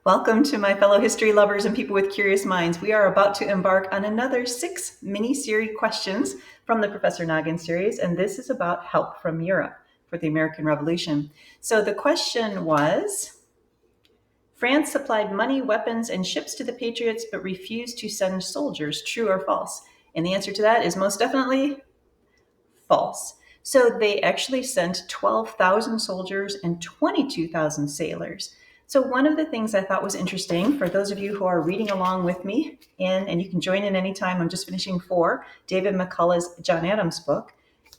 Welcome to my fellow history lovers and people with curious minds. We are about to embark on another 6 mini-series questions from the Professor Noggin series, and this is about help from Europe for the American Revolution. So the question was, France supplied money, weapons, and ships to the Patriots, but refused to send soldiers, true or false? And the answer to that is most definitely false. So they actually sent 12,000 soldiers and 22,000 sailors. So one of the things I thought was interesting for those of you who are reading along with me, and you can join in anytime, I'm just finishing 4, David McCullough's John Adams book,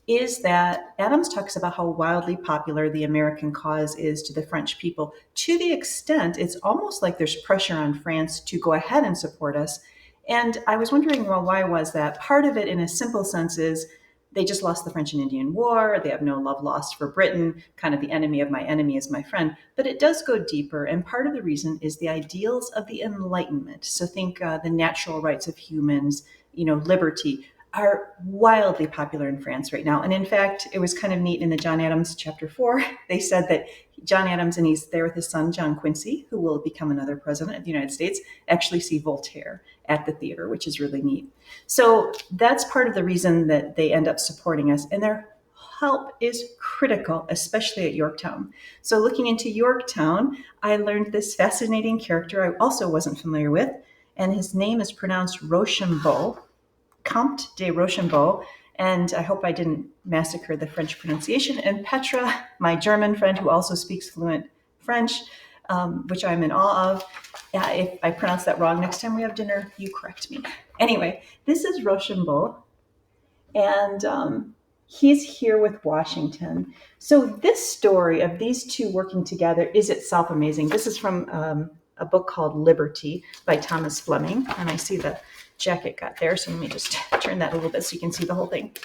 is that Adams talks about how wildly popular the American cause is to the French people, to the extent it's almost like there's pressure on France to go ahead and support us. And I was wondering, well, why was that? Part of it, in a simple sense, is they just lost the French and Indian War. They have no love lost for Britain. Kind of the enemy of my enemy is my friend. But it does go deeper. And part of the reason is the ideals of the Enlightenment. So think the natural rights of humans, liberty, are wildly popular in France right now. And in fact, it was kind of neat in the John Adams chapter 4. They said that John Adams, and he's there with his son, John Quincy, who will become another president of the United States, actually see Voltaire at the theater, which is really neat. So that's part of the reason that they end up supporting us. And their help is critical, especially at Yorktown. So looking into Yorktown, I learned this fascinating character I also wasn't familiar with. And his name is pronounced Rochambeau, Comte de Rochambeau, and I hope I didn't massacre the French pronunciation. And Petra, my German friend who also speaks fluent French, which I'm in awe of. If I pronounce that wrong next time we have dinner, you correct me. Anyway, this is Rochambeau, and he's here with Washington. So this story of these two working together is itself amazing. This is from a book called Liberty by Thomas Fleming, and I see the jacket got there, so let me just turn that a little bit so you can see the whole thing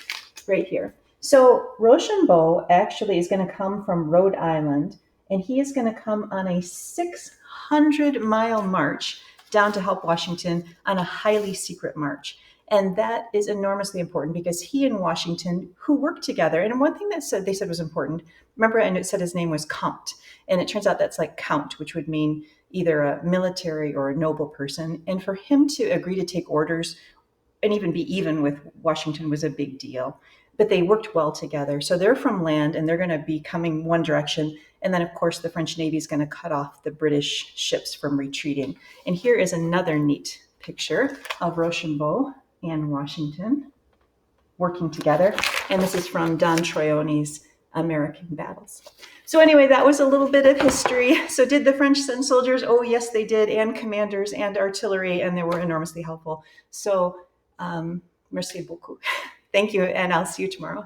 right here. So Rochambeau actually is going to come from Rhode Island, and he is going to come on a 600-mile march down to help Washington on a highly secret march. And that is enormously important because he and Washington, who worked together, and one thing that they said was important, remember, and it said his name was Comte, and it turns out that's like count, which would mean either a military or a noble person. And for him to agree to take orders and even be even with Washington was a big deal. But they worked well together. So they're from land and they're going to be coming one direction. And then, of course, the French Navy is going to cut off the British ships from retreating. And here is another neat picture of Rochambeau and Washington working together. And this is from Don Troiani's American Battles. So anyway, that was a little bit of history. So did the French send soldiers? Oh, yes, they did, and commanders and artillery, and they were enormously helpful. So merci beaucoup. Thank you, and I'll see you tomorrow.